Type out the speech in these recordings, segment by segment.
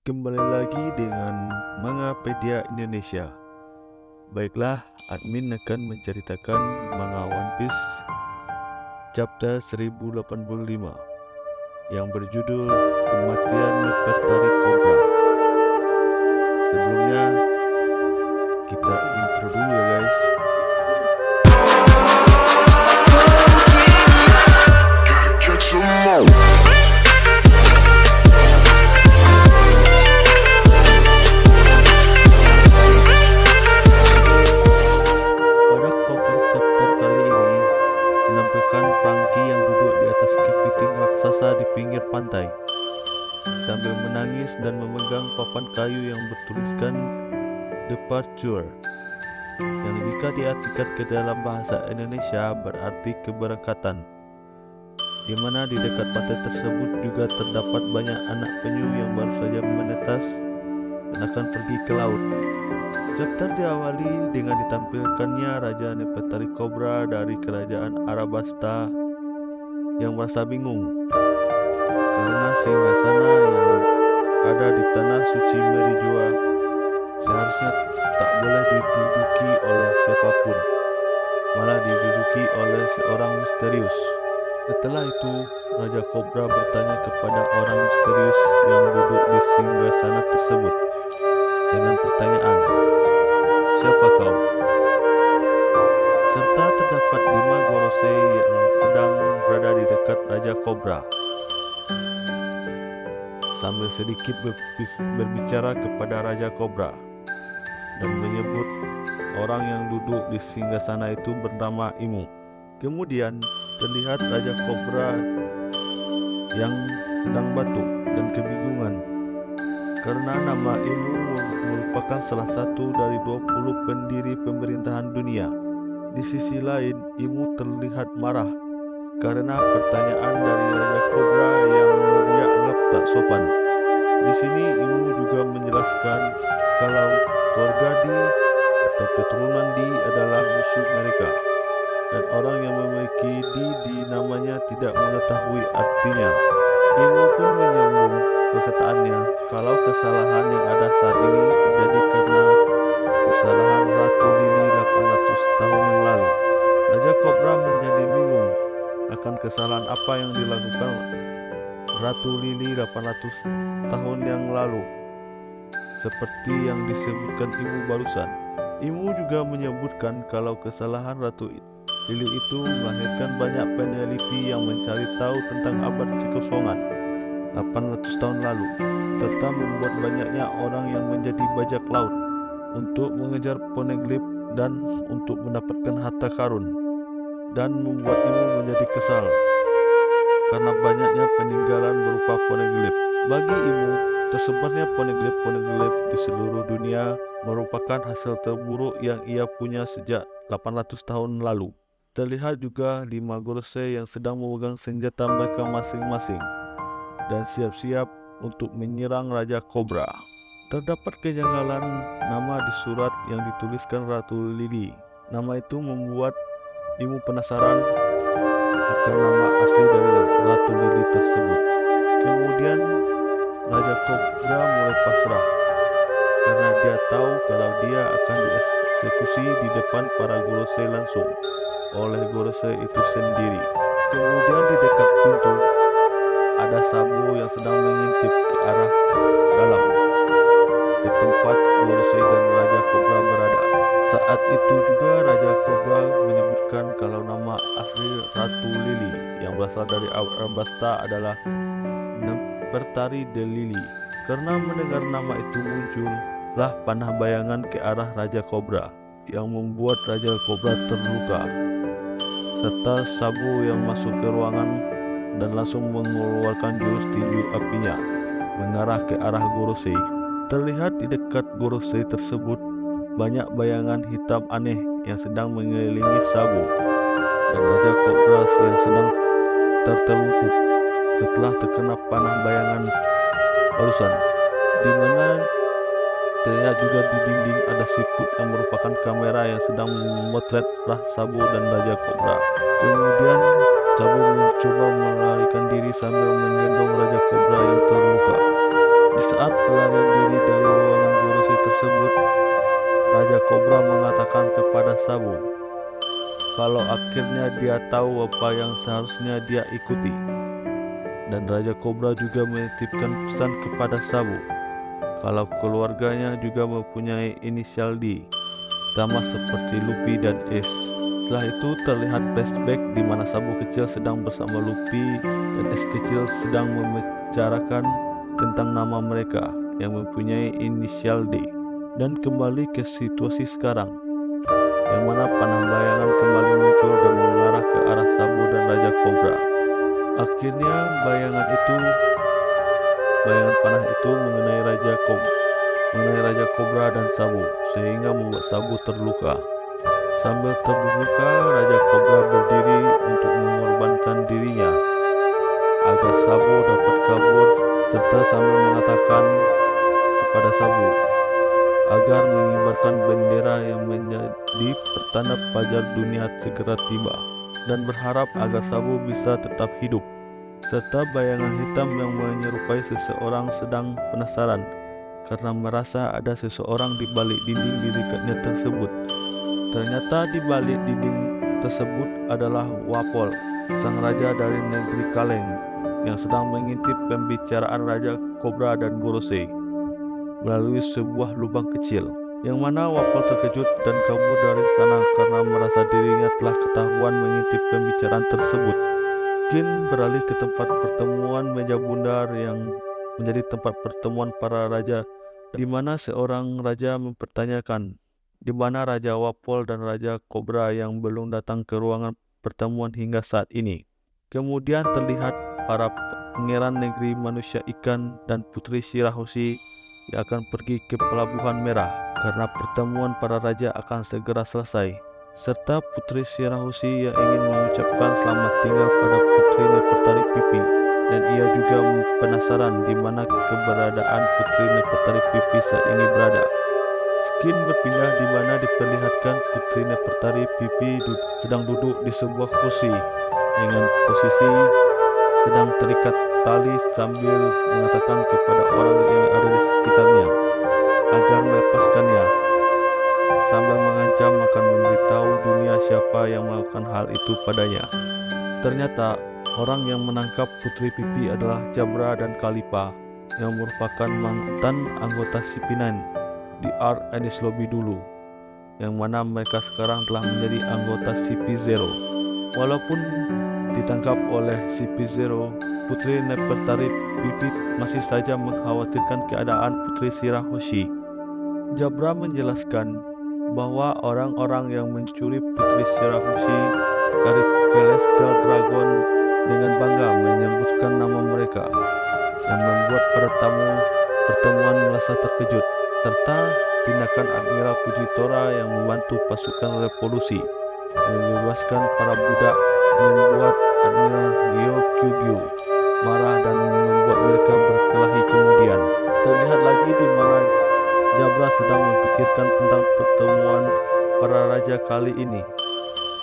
Kembali lagi dengan Mangapedia Indonesia. Baiklah, admin akan menceritakan manga One Piece chapter 1085 yang berjudul Kematian Nefertari Cobra. Sebelumnya kita intro dulu ya guys. Pada cover chapter kali ini menampilkan Franky yang duduk di atas kepiting raksasa di pinggir pantai sambil menangis dan memegang papan kayu yang bertuliskan Departure, yang jika diartikan ke dalam bahasa Indonesia berarti keberangkatan, di mana di dekat pantai tersebut juga terdapat banyak anak penyu yang baru saja menetas dan akan pergi ke laut. Chapter diawali dengan ditampilkannya Raja Nefertari Cobra dari kerajaan Arabasta yang merasa bingung karena singgasana yang ada di tanah suci Merijoa seharusnya tak boleh diduduki oleh siapapun, malah diduduki oleh seorang misterius. Setelah itu, Raja Cobra bertanya kepada orang misterius yang duduk di singgasana tersebut dengan pertanyaan, "Siapa kau?" Serta terdapat 5 Gorosei yang sedang berada di dekat Raja Cobra. Sambil sedikit berbicara kepada Raja Cobra dan menyebut orang yang duduk di singgasana itu bernama Imu. Kemudian terlihat Raja Cobra yang sedang batuk dan kebingungan karena nama Imu merupakan salah satu dari 20 pendiri pemerintahan dunia. Di sisi lain, Imu terlihat marah karena pertanyaan dari Raja Cobra yang dia anggap tak sopan. Di sini Imu juga menjelaskan kalau keluarga Di atau keturunan Di adalah musuh mereka, dan orang yang memiliki di namanya tidak mengetahui artinya. Imu pun menyambung perkataannya kalau kesalahan yang ada saat ini terjadi karena kesalahan Ratu Lili 800 tahun yang lalu. Raja Cobra menjadi bingung akan kesalahan apa yang dilakukan Ratu Lili 800 tahun yang lalu, seperti yang disebutkan Imu barusan. Imu juga menyebutkan kalau kesalahan Ratu Lili itu melahirkan banyak peneliti yang mencari tahu tentang abad kekosongan 800 tahun lalu, serta membuat banyaknya orang yang menjadi bajak laut untuk mengejar poneglyph dan untuk mendapatkan harta karun, dan membuat Imu menjadi kesal karena banyaknya peninggalan berupa poneglyph. Bagi Imu, tersebarnya poneglyph di seluruh dunia merupakan hasil terburuk yang ia punya sejak 800 tahun lalu. Terlihat juga 5 Gorosei yang sedang memegang senjata mereka masing-masing dan siap-siap untuk menyerang Raja Cobra. Terdapat kejanggalan nama di surat yang dituliskan Ratu Lili. Nama itu membuat Imu penasaran akan nama asli dari Ratu Lili tersebut. Kemudian Raja Cobra mulai pasrah karena dia tahu kalau dia akan dieksekusi di depan para Gorosei langsung oleh Gorosei itu sendiri. Kemudian di dekat pintu ada Sabo yang sedang mengintip ke arah dalam ke tempat Gorosei dan Raja Cobra berada. Saat itu juga Raja Cobra menyebutkan kalau nama asli Ratu Lili yang berasal dari Arabasta adalah Nefertari de Lili. Karena mendengar nama itu muncullah panah bayangan ke arah Raja Cobra yang membuat Raja Cobra terluka, serta Sabo yang masuk ke ruangan dan langsung mengeluarkan jurus tinju apinya mengarah ke arah Gorosei. Terlihat di dekat Gorosei tersebut banyak bayangan hitam aneh yang sedang mengelilingi Sabo dan Raja Cobra yang sedang tertelungkup setelah terkena panah bayangan barusan, di mana terlihat juga di dinding ada siput yang merupakan kamera yang sedang memotret Sabo dan Raja Cobra. Kemudian Sabo mencoba melarikan diri sambil menggendong Raja Cobra yang terluka. Di saat pelarian diri dari ruangan Gorosei tersebut, Raja Kobra mengatakan kepada Sabu kalau akhirnya dia tahu apa yang seharusnya dia ikuti. Dan Raja Kobra juga menitipkan pesan kepada Sabu kalau keluarganya juga mempunyai inisial D, sama seperti Luffy dan Ace. Setelah itu terlihat flashback di mana Sabu kecil sedang bersama Luffy dan Ace kecil sedang membicarakan tentang nama mereka yang mempunyai inisial D. Dan kembali ke situasi sekarang, yang mana panah bayangan kembali muncul dan mengarah ke arah Sabu dan Raja Kobra. Akhirnya bayangan panah itu mengenai Raja Kobra dan Sabu, sehingga membuat Sabu terluka. Sambil terluka, Raja Kobra berdiri untuk mengorbankan dirinya agar Sabu dapat kabur, serta sambil mengatakan kepada Sabu agar mengibarkan bendera yang menjadi pertanda fajar dunia segera tiba, dan berharap agar Sabu bisa tetap hidup. Serta bayangan hitam yang menyerupai seseorang sedang penasaran karena merasa ada seseorang di balik dinding di dekatnya tersebut. Ternyata di balik dinding tersebut adalah Wapol, sang raja dari negeri Kaleng, yang sedang mengintip pembicaraan Raja Kobra dan Gorosei melalui sebuah lubang kecil, yang mana Wapol terkejut dan kabur dari sana karena merasa dirinya telah ketahuan mengintip pembicaraan tersebut. Jin beralih ke tempat pertemuan meja bundar yang menjadi tempat pertemuan para raja, di mana seorang raja mempertanyakan di mana Raja Wapol dan Raja Kobra yang belum datang ke ruangan pertemuan hingga saat ini. Kemudian terlihat para pangeran negeri manusia ikan dan Putri Shirahoshi yang akan pergi ke Pelabuhan Merah karena pertemuan para raja akan segera selesai, serta Putri Shirahoshi yang ingin mengucapkan selamat tinggal pada Putri Nefertari Pipi, dan ia juga penasaran di mana keberadaan Putri Nefertari Pipi saat ini berada. Skin berpindah di mana diperlihatkan Putri Nefertari Pipi sedang duduk di sebuah kursi dengan posisi sedang terikat tali sambil mengatakan kepada orang yang ada di sekitarnya agar melepaskannya, sambil mengancam akan memberitahu dunia siapa yang melakukan hal itu padanya. Ternyata orang yang menangkap Putri Pipi adalah Jabra dan Kalipa yang merupakan mantan anggota CP9 di Art Enies Lobby dulu, yang mana mereka sekarang telah menjadi anggota CP0. Walaupun ditangkap oleh CP0, Putri Nefertari Pipi masih saja mengkhawatirkan keadaan Putri Shirahoshi. Jabra menjelaskan bahwa orang-orang yang mencuri Putri Shirahoshi dari Celestial Dragon dengan bangga menyebutkan nama mereka, yang membuat para tamu pertemuan merasa terkejut, serta tindakan Admiral Fujitora yang membantu pasukan revolusi membebaskan para budak membuat Admiral Ryokugyu marah dan membuat mereka berkelahi. Kemudian terlihat lagi di mana Jabra sedang memikirkan tentang pertemuan para raja kali ini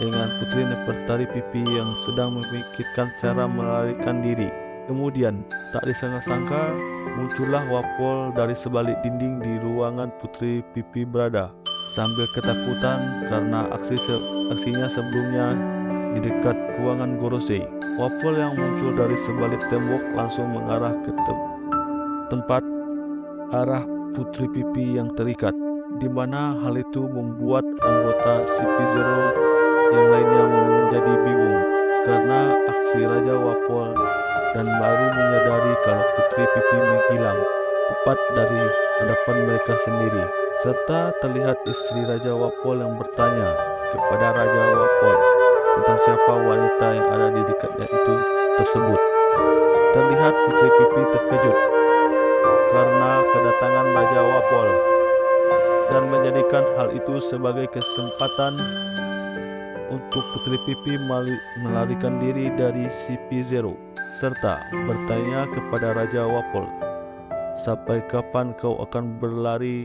dengan Putri Nefertari Pipi yang sedang memikirkan cara melarikan diri. Kemudian tak disangka-sangka muncullah Wapol dari sebalik dinding di ruangan Putri Pipi berada, sambil ketakutan karena aksinya sebelumnya di dekat ruangan Gorosei. Wapol yang muncul dari sebalik tembok langsung mengarah ke tempat arah Putri Pipi yang terikat, di mana hal itu membuat anggota CP0 yang lainnya menjadi bingung karena aksi Raja Wapol, dan baru menyadari kalau Putri Pipi menghilang tepat dari hadapan mereka sendiri. Serta terlihat istri Raja Wapol yang bertanya kepada Raja Wapol tentang siapa wanita yang ada di dekatnya itu tersebut. Terlihat Putri Pipi terkejut karena kedatangan Raja Wapol dan menjadikan hal itu sebagai kesempatan untuk Putri Pipi melarikan diri dari CP0, serta bertanya kepada Raja Wapol, "Sampai kapan kau akan berlari?"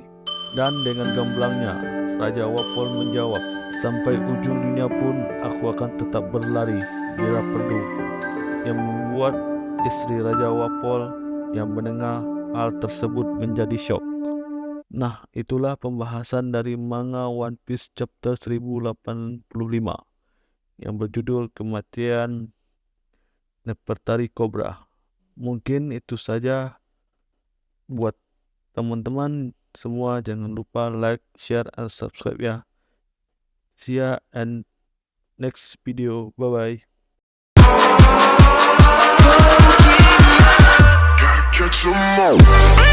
Dan dengan gamblangnya Raja Wapol menjawab, "Sampai ujung dunia pun aku akan tetap berlari bila perlu," yang membuat istri Raja Wapol yang mendengar hal tersebut menjadi shock. Nah, itulah pembahasan dari manga One Piece chapter 1085 yang berjudul Kematian Nefertari Cobra. Mungkin itu saja buat teman-teman semua. Jangan lupa like, share, and subscribe ya. See ya and next video. Bye-bye. Gotta catch 'em all.